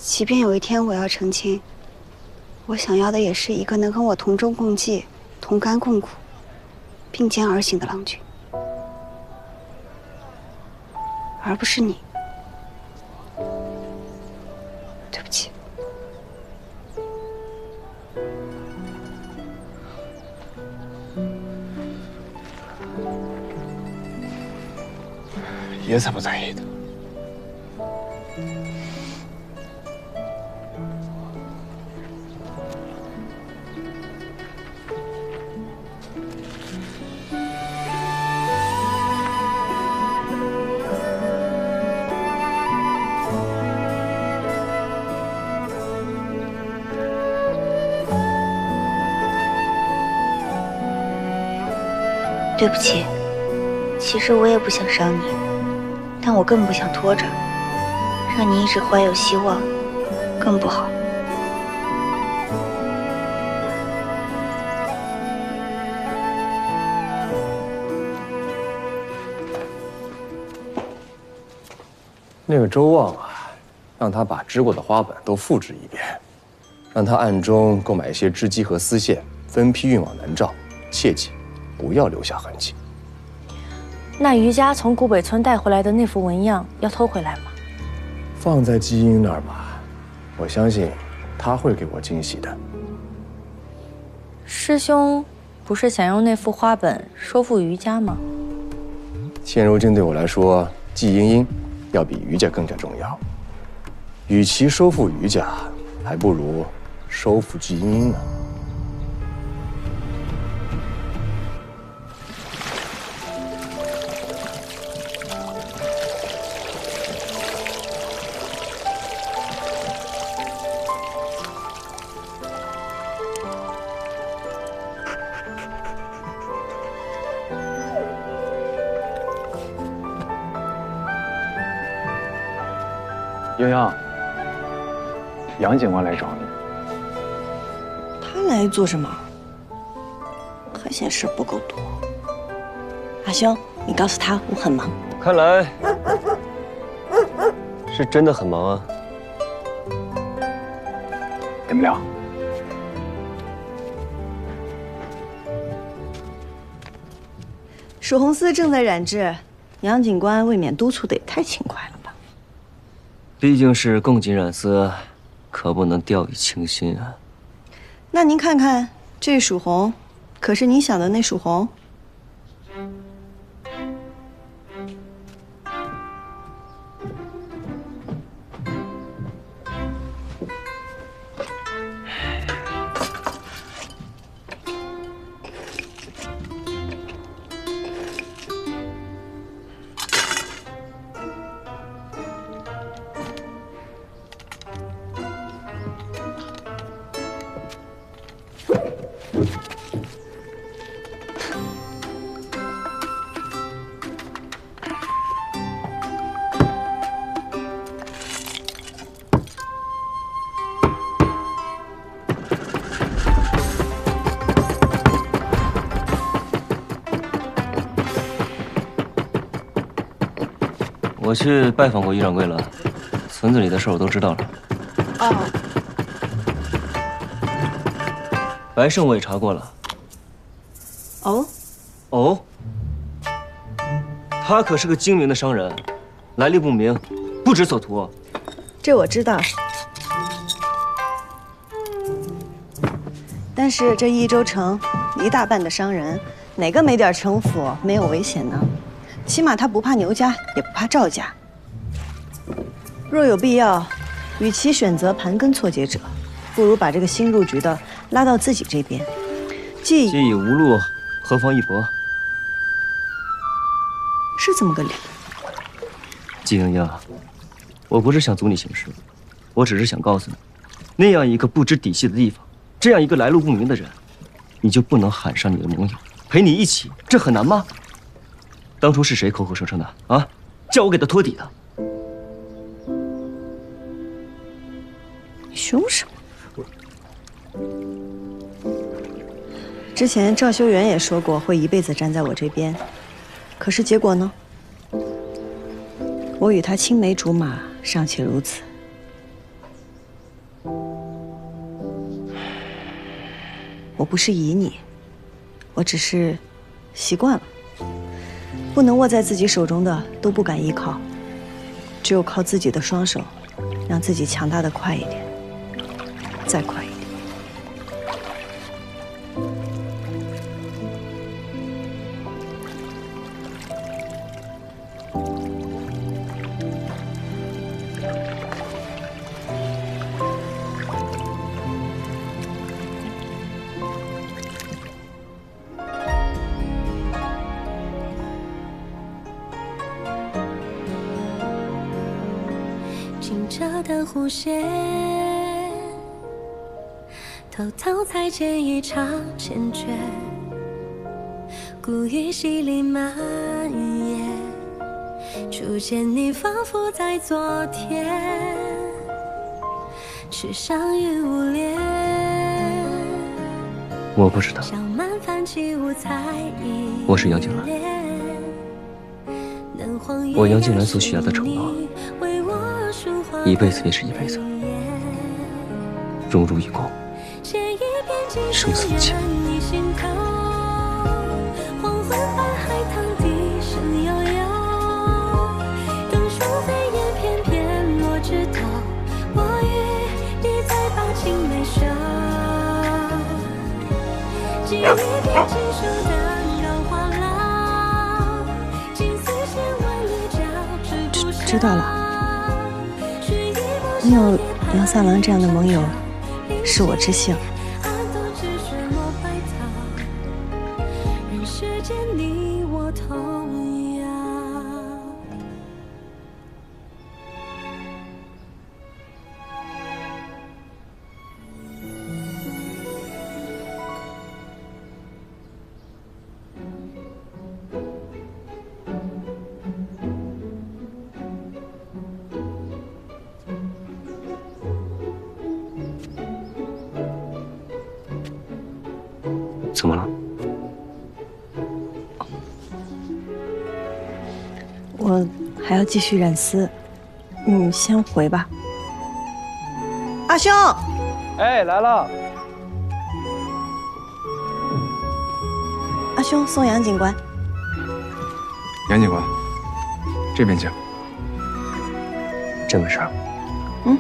即便有一天我要成亲，我想要的也是一个能跟我同舟共济、同甘共苦、并肩而行的郎君，而不是你。对不起。爷才不在意的。对不起，其实我也不想伤你，但我更不想拖着，让你一直怀有希望，更不好。那个周望啊，让他把织过的花本都复制一遍，让他暗中购买一些织机和丝线，分批运往南诏，切记不要留下痕迹。那余家从古北村带回来的那幅纹样要偷回来吗？放在基因那儿吧，我相信他会给我惊喜的。师兄不是想用那幅花本收复余家吗？现如今对我来说，季茵茵要比余家更加重要。与其收复余家，还不如收复季茵茵呢。洋洋，杨警官来找你。他来做什么？还嫌事不够多。阿兄，你告诉他我很忙。看来是真的很忙啊。怎么聊？蜀红丝正在染制，杨警官未免督促的也太勤快了吧？毕竟是共锦染丝，可不能掉以轻心啊。那您看看这蜀红，可是你想的那蜀红？我去拜访过于掌柜了，村子里的事我都知道了。哦，白胜我也查过了。哦，哦，他可是个精明的商人，来历不明，不知所图。这我知道。但是这益州城一大半的商人，哪个没点城府，没有危险呢？起码他不怕牛家，也不怕赵家。若有必要，与其选择盘根错节者，不如把这个新入局的拉到自己这边。既已无路，何妨一搏？是这么个理。季莹莹，我不是想阻你行事，我只是想告诉你，那样一个不知底细的地方，这样一个来路不明的人，你就不能喊上你的盟友，陪你一起，这很难吗？当初是谁口口声声的啊，叫我给他托底的？你凶什么？之前赵修元也说过会一辈子站在我这边，可是结果呢？我与他青梅竹马尚且如此，我不是疑你，我只是习惯了，不能握在自己手中的都不敢依靠，只有靠自己的双手，让自己强大的快一点，再快一点。清澈的弧线，偷偷裁剪一场缱绻，故意洗礼蔓延，初见你仿佛在昨天，却相遇无联。我不知道，我是杨景兰，我杨景兰所许下的承诺，一辈子也是一辈子，荣辱与共，生死不弃。知道了。你有杨三郎这样的盟友，是我之幸。怎么了？我还要继续染丝，你先回吧。阿兄，哎，来了。阿兄送杨警官。杨警官，这边请。真没事。嗯。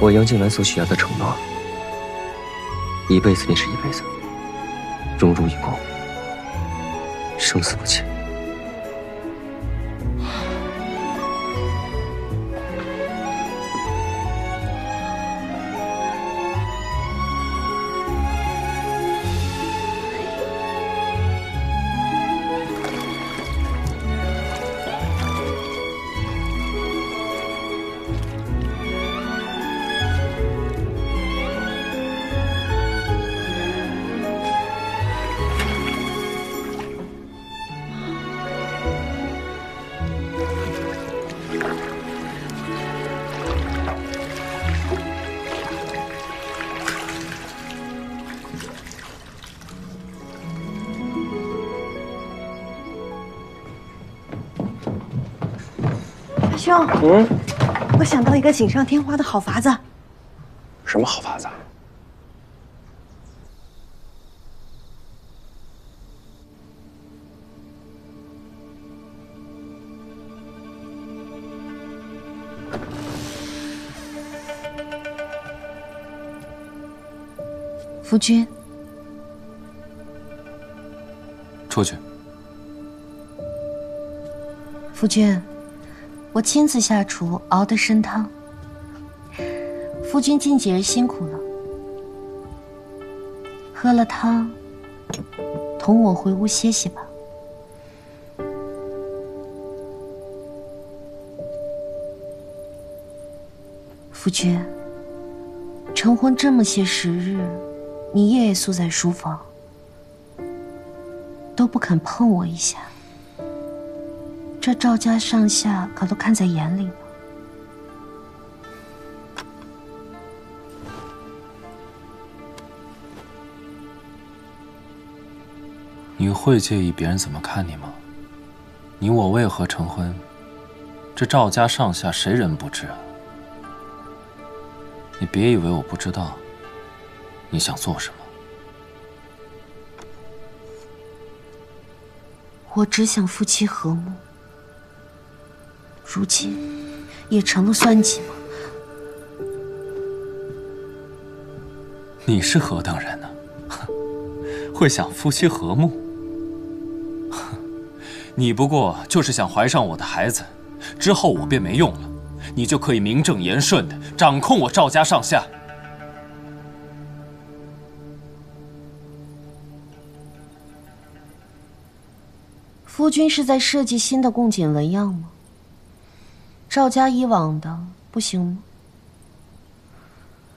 我杨静兰所许下的承诺，一辈子便是一辈子，荣辱与共，生死不弃。兄，我想到一个锦上添花的好法子。什么好法子？夫君，出去。夫君，我亲自下厨熬的参汤。夫君近几日辛苦了，喝了汤，同我回屋歇息吧。夫君，成婚这么些时日，你夜夜宿在书房，都不肯碰我一下。这赵家上下可都看在眼里了。会介意别人怎么看你吗？你我为何成婚？这赵家上下谁人不知啊？你别以为我不知道你想做什么。我只想夫妻和睦，如今也成了算计吗？你是何等人呢？会想夫妻和睦？你不过就是想怀上我的孩子，之后我便没用了，你就可以名正言顺地掌控我赵家上下。夫君是在设计新的贡锦纹样吗？赵家以往的不行吗？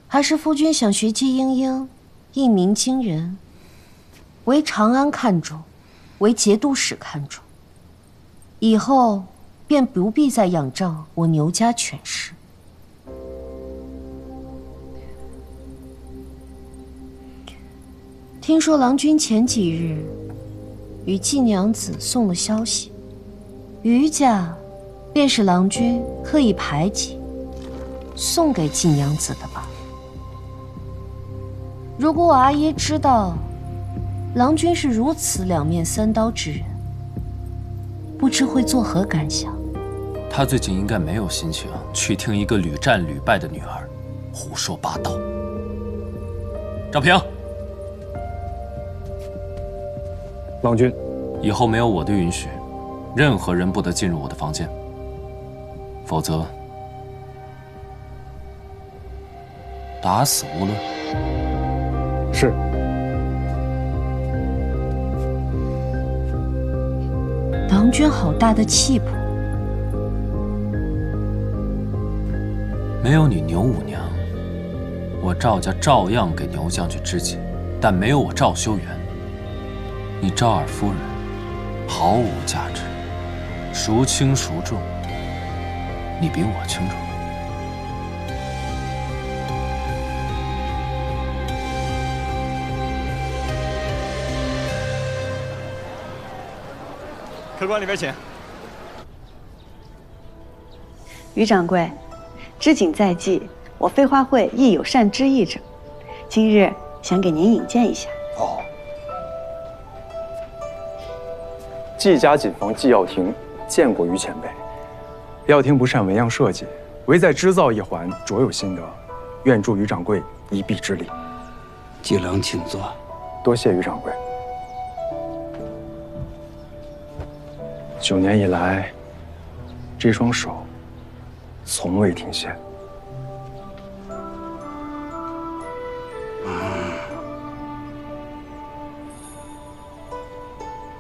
还是夫君想学季莺莺，一鸣惊人，为长安看重，为节度使看重，以后便不必再仰仗我牛家权势。听说郎君前几日与季娘子送了消息，余家便是郎君刻意排挤，送给季娘子的吧？如果我阿爷知道郎君是如此两面三刀之人，不知会作何感想？他最近应该没有心情去听一个屡战屡败的女儿胡说八道。赵平，郎君，以后没有我的允许，任何人不得进入我的房间，否则打死无论。是。郎君好大的气魄。没有你牛五娘，我赵家照样给牛将去支节，但没有我赵修缘，你赵二夫人毫无价值，孰轻孰重，你比我清楚。客官里边请。于掌柜，知锦在即，我飞花会亦有善之意者，今日想给您引荐一下。哦。季家锦房季耀庭见过于前辈。耀庭不善纹样设计，唯在织造一环卓有心得，愿助于掌柜一臂之力。季郎请坐。多谢于掌柜。9年以来，这双手从未停歇。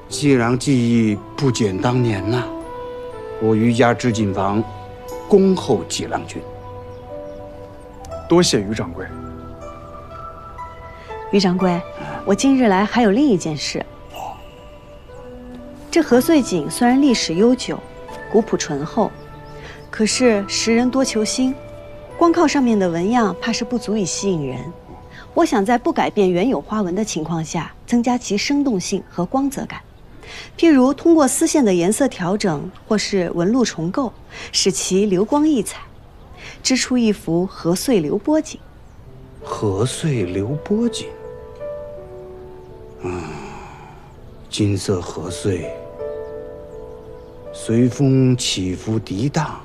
季郎技艺不减当年呐，我于家织锦房恭候季郎君。多谢于掌柜。于掌柜，我今日来还有另一件事。这禾穗锦虽然历史悠久，古朴醇厚，可是时人多求新，光靠上面的纹样怕是不足以吸引人。我想在不改变原有花纹的情况下，增加其生动性和光泽感。譬如通过丝线的颜色调整，或是纹路重构，使其流光溢彩，织出一幅禾穗流波锦。禾穗流波锦，金色禾穗随风起伏涤荡，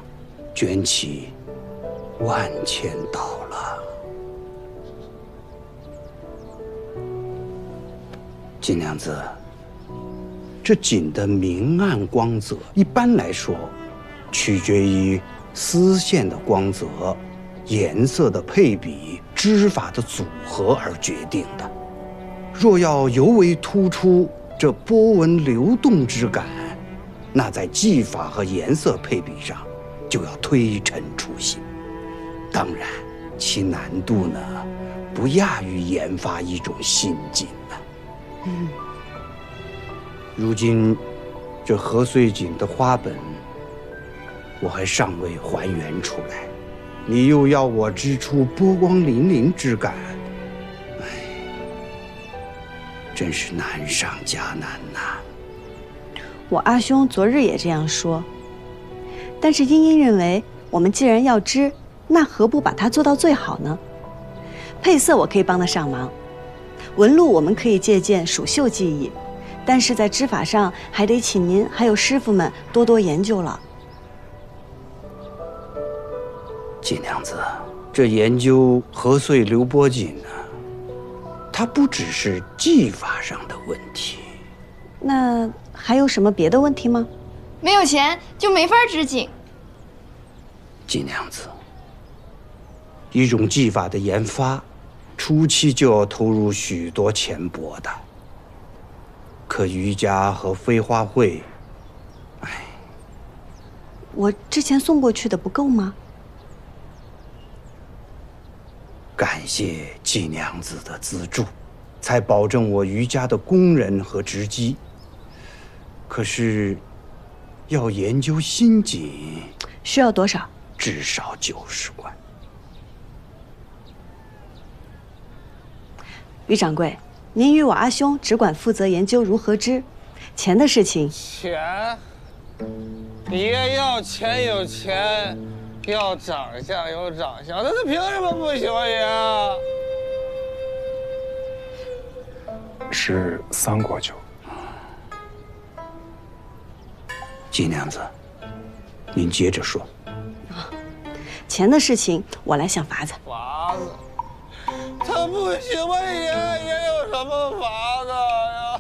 卷起万千岛了。金娘子，这锦的明暗光泽，一般来说，取决于丝线的光泽、颜色的配比、织法的组合而决定的。若要尤为突出这波纹流动之感，那在技法和颜色配比上就要推陈出新。当然，其难度呢，不亚于研发一种新锦呢。如今，这禾穗锦的花本，我还尚未还原出来，你又要我织出波光粼粼之感，真是难上加难呐。我阿兄昨日也这样说，但是茵茵认为，我们既然要织，那何不把它做到最好呢？配色我可以帮得上忙，纹路我们可以借鉴蜀绣技艺，但是在织法上还得请您还有师傅们多多研究了。季娘子，这研究禾穗流波锦呢，它不只是技法上的问题。那还有什么别的问题吗？没有钱就没法织锦。季娘子，一种技法的研发，初期就要投入许多钱帛的。可瑜伽和飞花会，我之前送过去的不够吗？感谢季娘子的资助，才保证我瑜伽的工人和织机。可是，要研究新锦，需要多少？至少90贯。于掌柜，您与我阿兄只管负责研究如何织，钱的事情。钱，爷要钱有钱，要长相有长相，那他凭什么不喜欢爷啊？是3国酒。季娘子，您接着说。钱的事情我来想法子。法子，他不喜欢爷，爷有什么法子呀？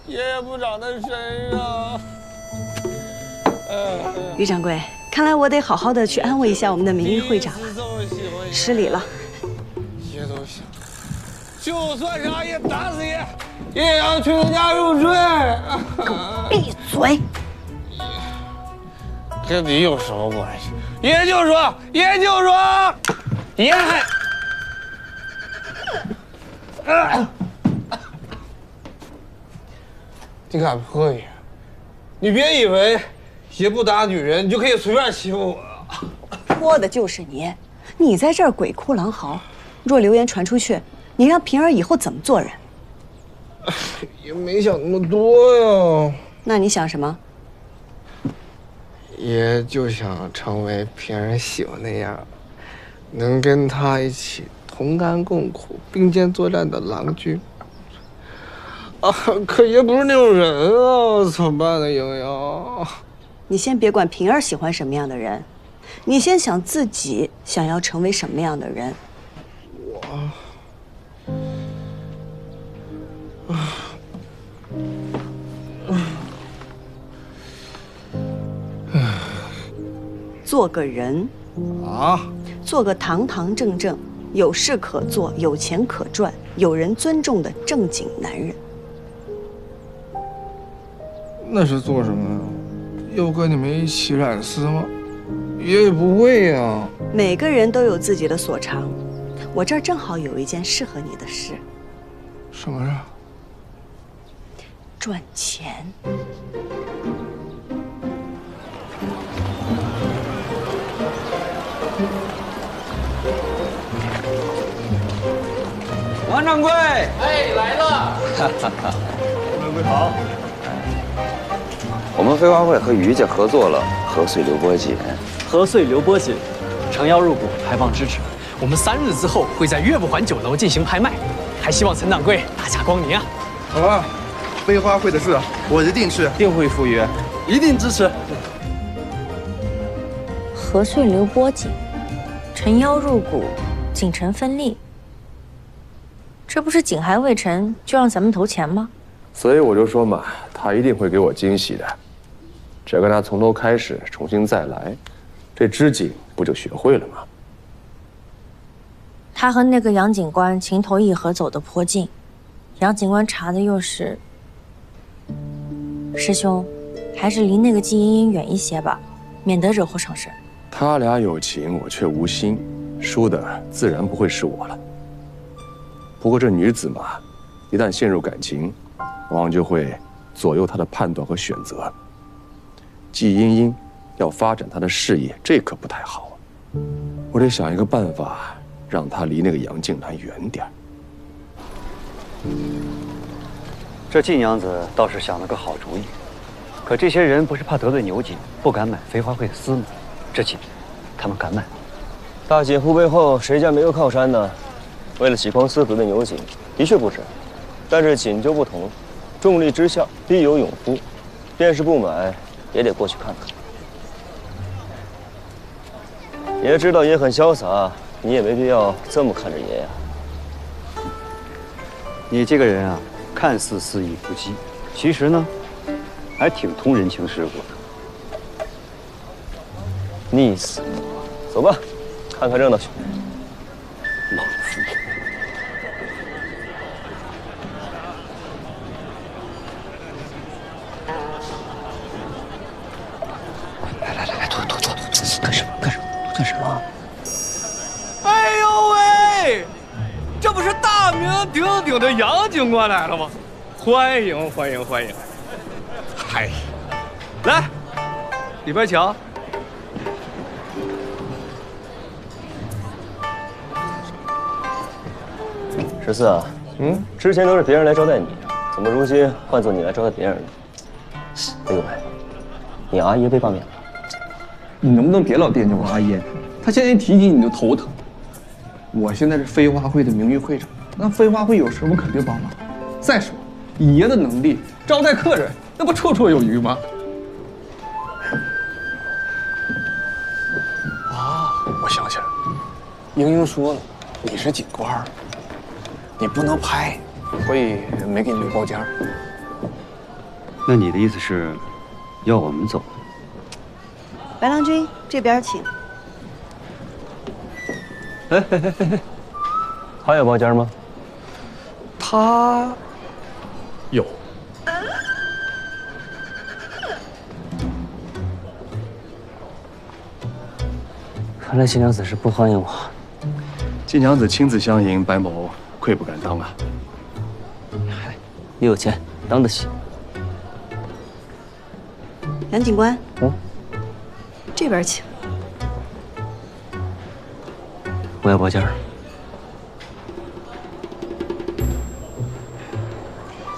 爷也不长在身上。于掌柜，看来我得好好的去安慰一下我们的名誉会长了，失礼了。爷都行，就算是阿爷打死爷，爷也要去他家入赘。闭嘴！跟你有什么关系？爷就说，爷就说，爷还……你敢泼爷？你别以为爷不打女人，你就可以随便欺负我。泼的就是你，你在这儿鬼哭狼嚎，若流言传出去，你让平儿以后怎么做人？也没想那么多呀。那你想什么？爷就想成为平儿喜欢那样，能跟他一起同甘共苦、并肩作战的郎君。啊！可爷不是那种人啊，怎么办呢，莹莹？你先别管平儿喜欢什么样的人，你先想自己想要成为什么样的人。做个人啊，做个堂堂正正、有事可做、有钱可赚、有人尊重的正经男人。那是做什么呀？要跟你们一起染丝吗？爷也不会呀。每个人都有自己的所长，我这儿正好有一件适合你的事。什么事？赚钱。王掌柜，哎，来了。掌柜好。我们飞花会和余家合作了禾穗流波锦。禾穗流波锦，诚邀入股，还望支持。我们3日之后会在岳不环酒楼进行拍卖，还希望陈掌柜大驾光临啊！好啊，飞花会的事，我一定会赴约，一定支持。禾穗流波锦，诚邀入股，锦城分利。这不是锦还未成就让咱们投钱吗？所以我就说嘛，他一定会给我惊喜的。只要跟他从头开始，重新再来，这织锦不就学会了吗？他和那个杨警官情投意合走得颇近，杨警官查的又是……师兄，还是离那个季茵茵远一些吧，免得惹祸上身。他俩有情，我却无心，输的自然不会是我了。不过这女子嘛，一旦陷入感情，往往就会左右她的判断和选择。季茵茵要发展她的事业，这可不太好。我得想一个办法，让她离那个杨静兰远点。这晋娘子倒是想了个好主意，可这些人不是怕得罪牛景，不敢买飞花会的私募，这锦他们敢买吗？大锦护背后谁家没有靠山呢？为了洗光私得罪牛景，的确不值。但是锦就不同了，重利之下必有勇夫，便是不买，也得过去看看。爷知道爷很潇洒，你也没必要这么看着爷呀。你这个人啊，看似肆意不羁，其实呢，还挺通人情世故的。逆死我！走吧，看看热闹去。老夫。来，拖，干什么？干什么？哎呦喂！这不是大名鼎鼎的杨警官来了吗？欢迎！嗨，来，里边请。14啊，之前都是别人来招待你，怎么如今换做你来招待别人了？哎呦喂，你阿爷被罢免了。你能不能别老惦记我阿爷？他现在一提起你就头疼。我现在是飞花会的名誉会长，那飞花会有事我肯定帮忙。再说，以爷的能力招待客人，那不绰绰有余吗？啊，我想起来了，英英说了，你是警官，你不能拍，所以没给你留包间。那你的意思是，要我们走？白郎君这边请。哎，他有包间吗？他有。看来秦娘子是不欢迎我。晋娘子亲自相迎，白某愧不敢当啊。你有钱，当得起。杨警官，这边请。我要包间。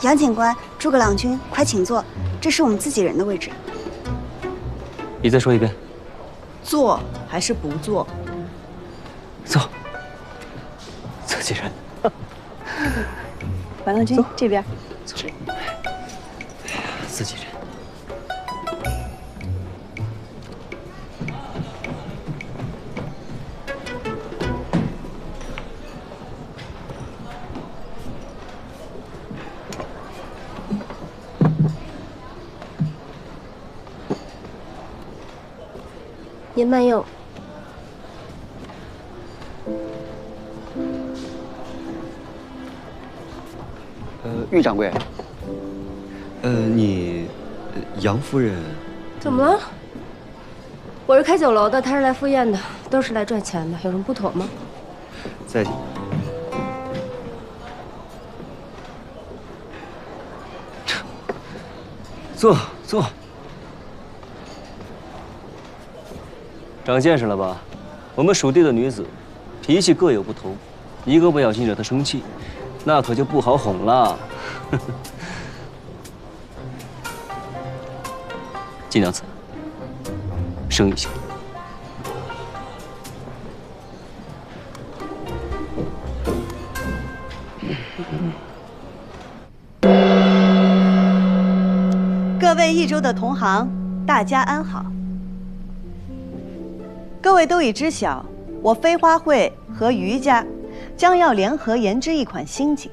杨警官、诸葛郎君，快请坐，这是我们自己人的位置。你再说一遍。坐还是不坐？坐。自己人。白郎君这边。自己人。您慢用。玉掌柜，你杨夫人怎么了？我是开酒楼的，他是来赴宴的，都是来赚钱的，有什么不妥吗？在。坐。长见识了吧？我们属地的女子，脾气各有不同，一个不小心惹她生气，那可就不好哄了。金娘子，生一笑。各位益州的同行，大家安好。各位都已知晓，我飞花会和余家将要联合研制一款新锦。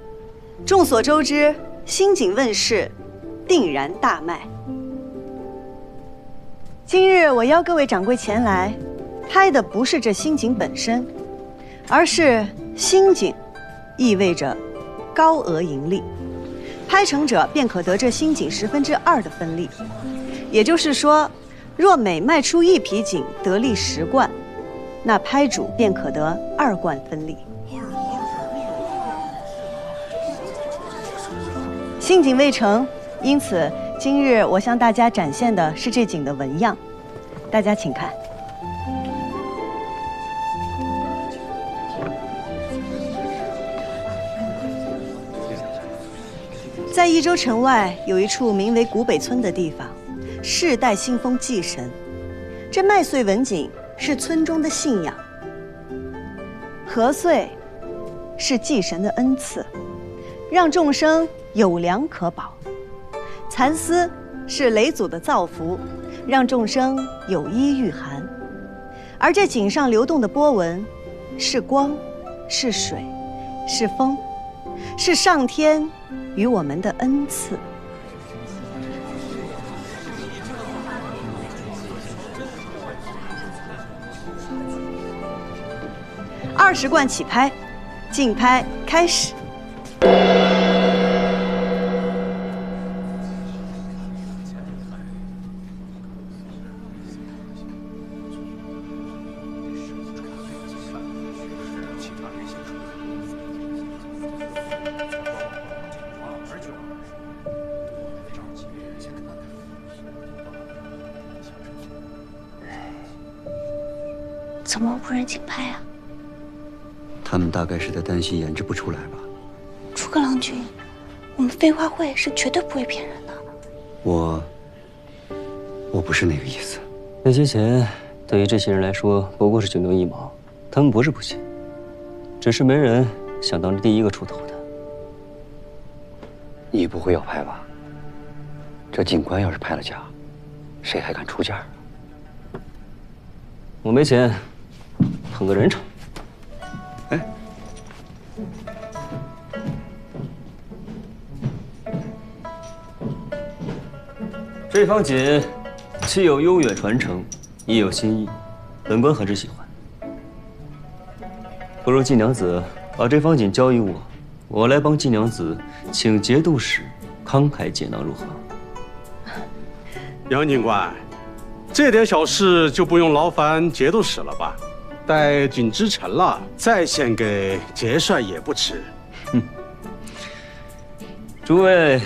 众所周知，新锦问世，定然大卖。今日我邀各位掌柜前来，拍的不是这新锦本身，而是新锦意味着高额盈利，拍成者便可得这新锦2/10的分利。也就是说，若每卖出1匹锦得利10贯，那拍主便可得2贯分利。新锦未成，因此今日我向大家展现的是这锦的纹样，大家请看。在益州城外有一处名为古北村的地方，世代信奉祭神。这麦穗文锦是村中的信仰，禾穗是祭神的恩赐，让众生有粮可饱；蚕丝是雷祖的造福，让众生有衣御寒。而这锦上流动的波纹，是光，是水，是风，是上天与我们的恩赐。20贯起拍，竞拍开始。怎么无人竞拍啊？他们大概是在担心研制不出来吧。诸葛郎君，我们飞花会是绝对不会骗人的。我不是那个意思。那些钱对于这些人来说不过是9牛1毛，他们不是不信，只是没人想当第一个出头的。你不会要拍吧？这警官要是拍了假，谁还敢出价？我没钱，捧个人场。哎，这方锦既有悠远传承，也有新意，本官很是喜欢。不如季娘子把这方锦交予我，我来帮季娘子请节度使慷慨解囊，如何？杨警官，这点小事就不用劳烦节度使了吧？待锦织成了，再献给节帅也不迟。诸位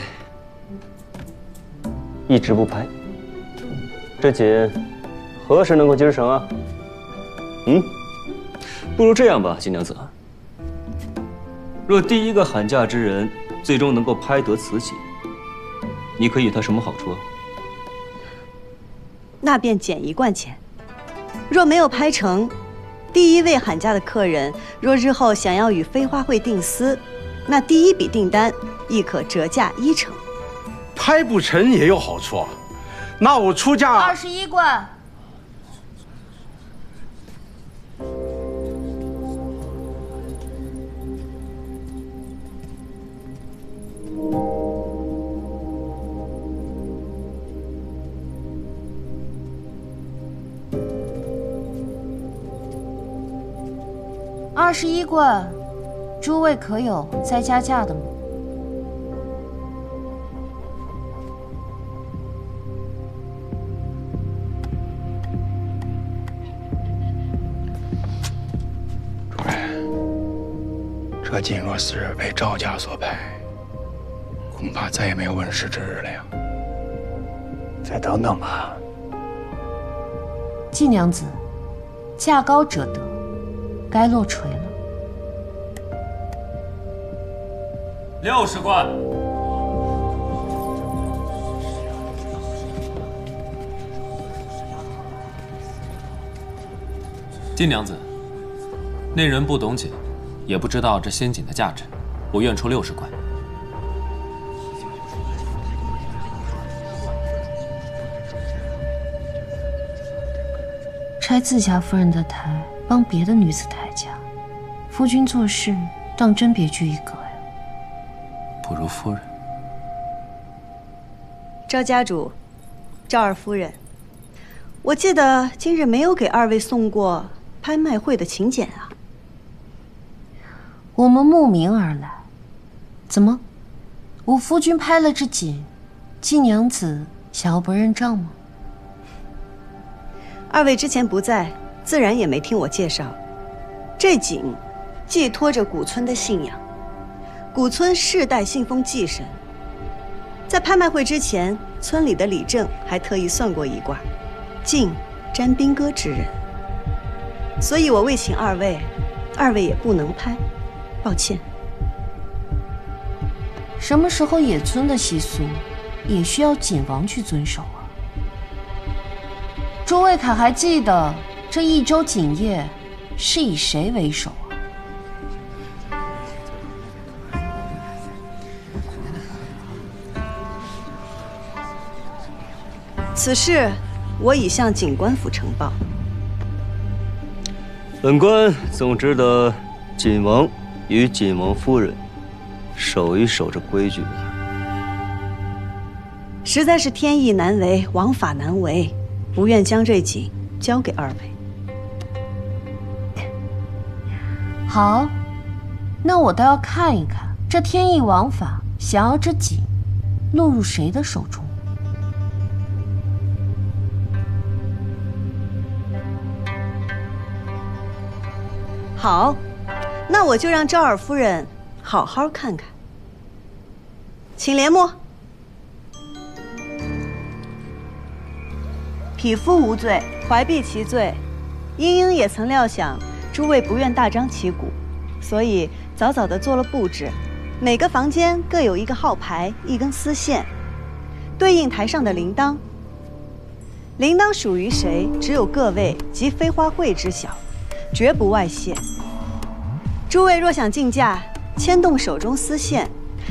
一直不拍，这锦何时能够织成啊？不如这样吧，季娘子，若第一个喊价之人最终能够拍得此锦，你可以与他什么好处啊？那便减1贯钱。若没有拍成，第一位喊价的客人若日后想要与飞花会订丝，那第一笔订单亦可折价1成。拍不成也有好处，那我出价21贯。21贯，诸位可有再加价的吗？主人，这锦若是被赵家所拍，恐怕再也没有问世之日了呀。再等等吧。季娘子，价高者得，该落锤了。60贯。金娘子，那人不懂锦，也不知道这仙锦的价值，我愿出60贯。拆自家夫人的台，帮别的女子抬价，夫君做事当真别具一格呀。不如夫人。赵家主，赵二夫人，我记得今日没有给2位送过拍卖会的请柬啊。我们慕名而来，怎么，我夫君拍了这锦，季娘子想要不认账吗2位之前不在，自然也没听我介绍。这锦寄托着古村的信仰，古村世代信奉祭神。在拍卖会之前，村里的李正还特意算过一卦，晋沾兵戈之人。所以我未请2位，2位也不能拍，抱歉。什么时候野村的习俗也需要景王去遵守啊？诸位可还记得这一周景夜是以谁为首啊？此事我已向景官府呈报。本官总知道景王与景王夫人守一守这规矩，实在是天意难违，王法难违，不愿将这景交给二位。好，那我倒要看一看这天意王法，想要这景落入谁的手中。好，那我就让赵尔夫人好好看看。请帘幕。匹夫无罪，怀璧其罪。英英也曾料想诸位不愿大张旗鼓，所以早早地做了布置。每个房间各有一个号牌，一根丝线，对应台上的铃铛。铃铛属于谁，只有各位及飞花会知晓，绝不外泄。诸位若想竞价，牵动手中丝线，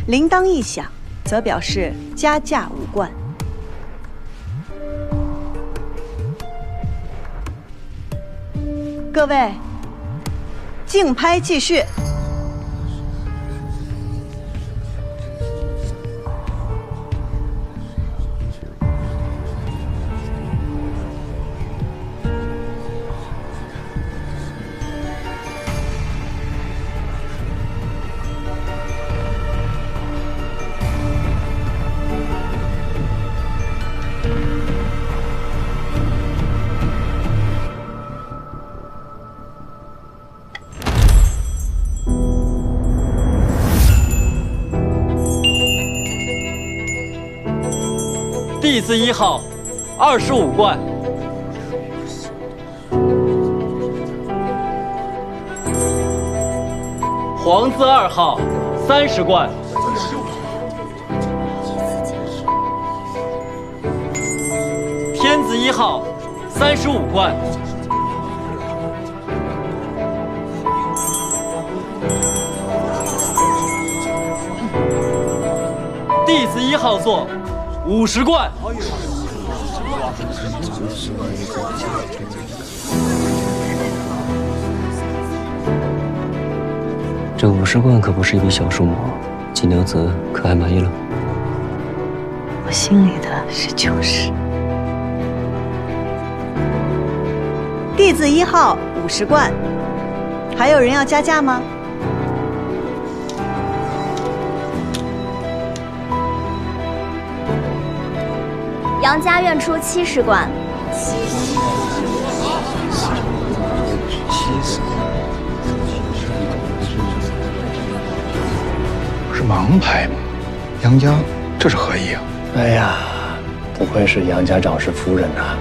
铃铛一响，则表示加价无冠。各位，竞拍继续。弟子1号25贯，皇字2号30贯，天子1号35贯，弟子1号座50贯。这50贯可不是一笔小数目，锦娘子可还满意了？我心里的是90。弟子1号50贯，还有人要加价吗？杨家愿出70贯。是盲牌吗？杨家这是何意啊？哎呀，不愧是杨家长氏夫人呐！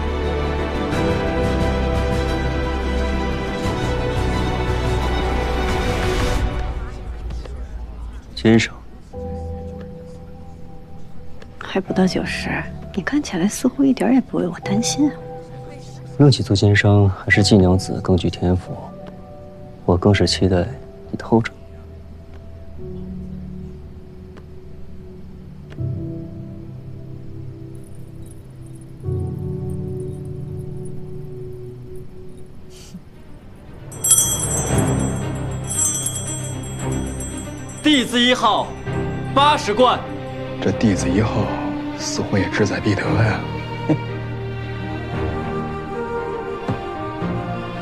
先生，还不到90，你看起来似乎一点也不为我担心啊。论起做奸商，还是季娘子更具天赋。我更是期待你偷着。弟子1号80贯。这弟子1号似乎也志在必得呀。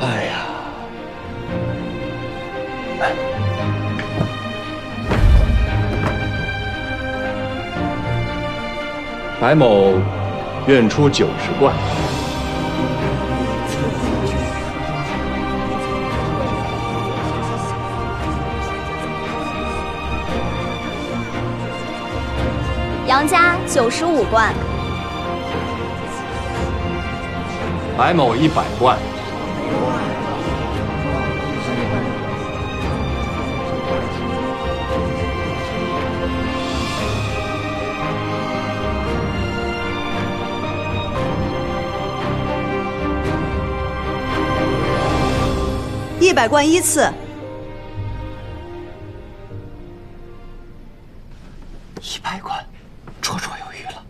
哎呀，白某愿出90贯。杨家95贯。白某100贯。100贯依次。100贯，绰绰有余了。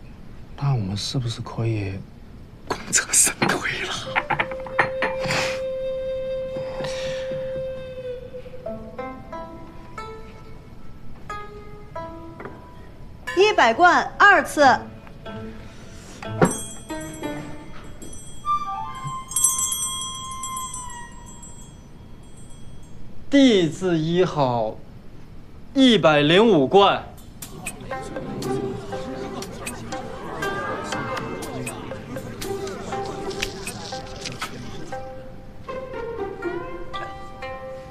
那我们是不是可以功成身退了？100贯2次。弟子医好，105贯。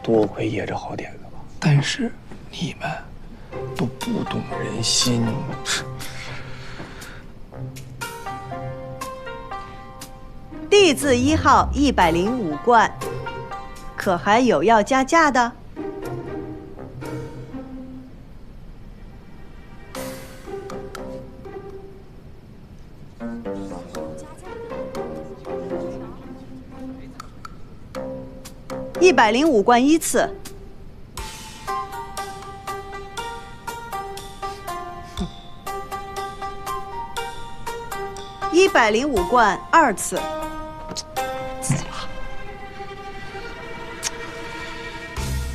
多亏爷这好点子吧，但是你们都不懂人心。弟子医号105贯，可还有要加价的？105贯依次。105贯2次。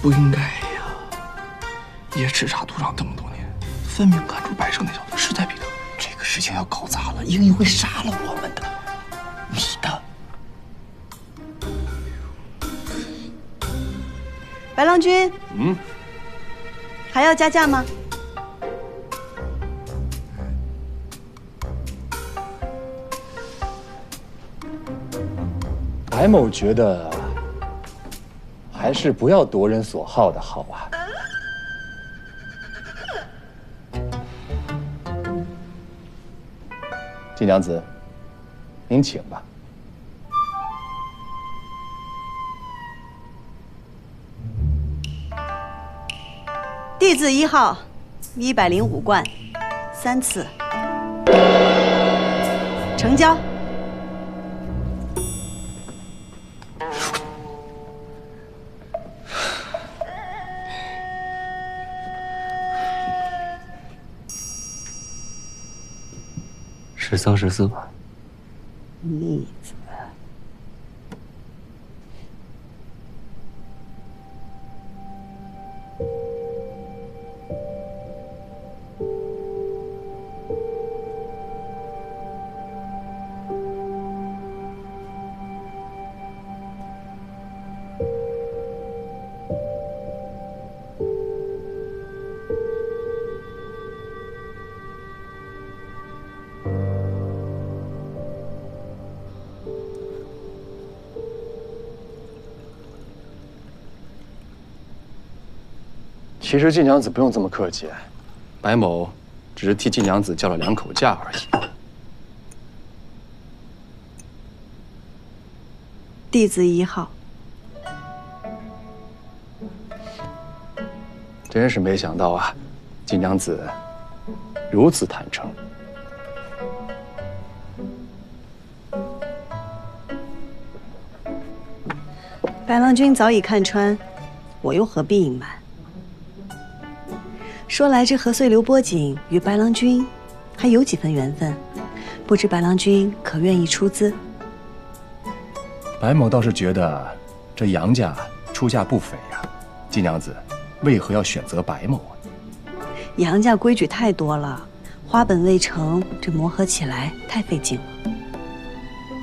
不应该呀！爷叱咤赌场这么多年，分明看出白胜那小子势在必得。这个事情要搞砸了，英英会杀了我们的。你的。白郎君，还要加价吗？白某觉得还是不要夺人所好的好啊。季娘子，您请吧。弟子医号105贯3次。成交。13、14吧。逆子。其实季娘子不用这么客气，白某只是替季娘子叫了2口价而已。弟子医号。真是没想到啊，季娘子如此坦诚。白郎君早已看穿，我又何必隐瞒？说来这何遂刘波锦与白郎君还有几分缘分，不知白郎君可愿意出资？白某倒是觉得这杨家出价不菲呀，季娘子为何要选择白某啊？杨家规矩太多了，花本未成，这磨合起来太费劲了。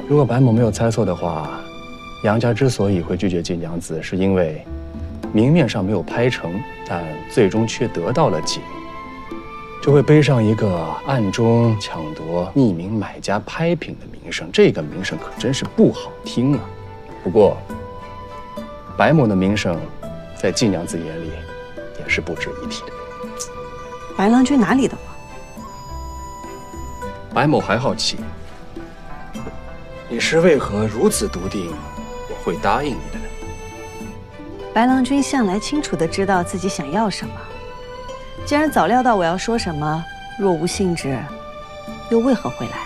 如果白某没有猜错的话，杨家之所以会拒绝季娘子，是因为明面上没有拍成，但最终却得到了景，就会背上一个暗中抢夺匿名买家拍品的名声。这个名声可真是不好听啊。不过，白某的名声，在季娘子眼里也是不值一提的。白郎君哪里的话？白某还好奇，你是为何如此笃定我会答应你的呢？白郎君向来清楚地知道自己想要什么，既然早料到我要说什么，若无兴致，又为何会来？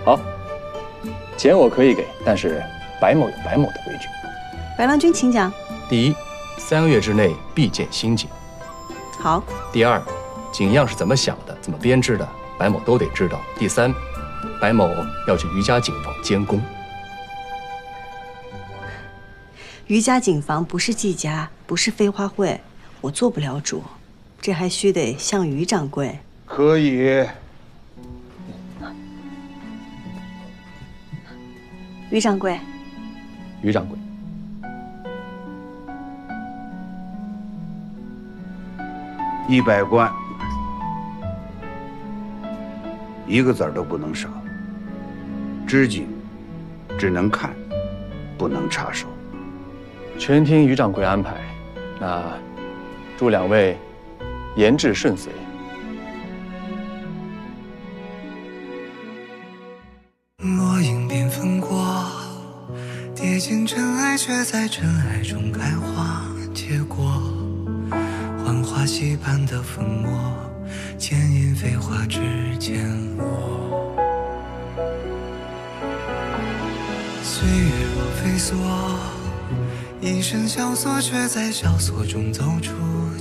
好，钱我可以给，但是白某有白某的规矩。白郎君，请讲。第一，3个月之内必见新景。好。第二，景样是怎么想的、怎么编织的，白某都得知道。第三，白某要去余家景房监工。余家景房不是季家，不是飞花会，我做不了主，这还须得向余掌柜。可以。余掌柜。余掌柜。100贯，1个子儿都不能少。织锦只能看，不能插手。全听余掌柜安排。那祝2位言志顺遂。落英缤纷过，跌进尘埃，却在尘埃中开花结果。幻化溪畔的粉末，牵引飞花之间落。岁月若飞梭，一身萧索，却在萧索中走出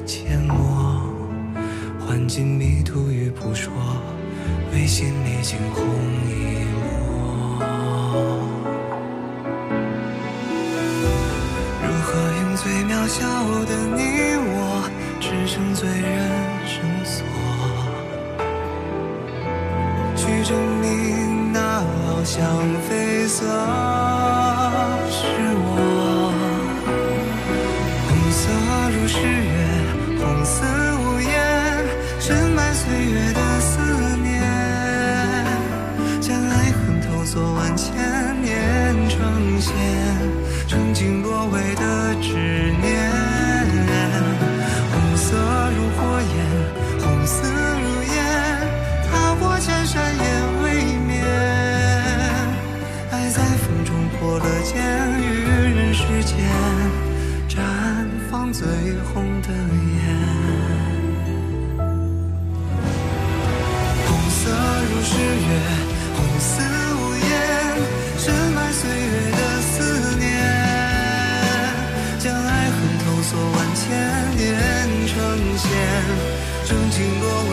阡陌。换尽迷途与扑朔，为心里惊鸿一抹。如何用最渺小的你我，支撑最人生锁，去证明那翱翔绯色是我。红色如诗月，红似无言，深埋岁月的思念，将爱恨投作万千年，呈现曾经落尾的执念。红色如火焰，红丝如烟，踏过千山也未眠。爱在风中破了茧，于人世间绽放最红的颜。红色如诗月，红似无言，深埋岁月的思念，将爱恨投作万千年，呈现曾经落尾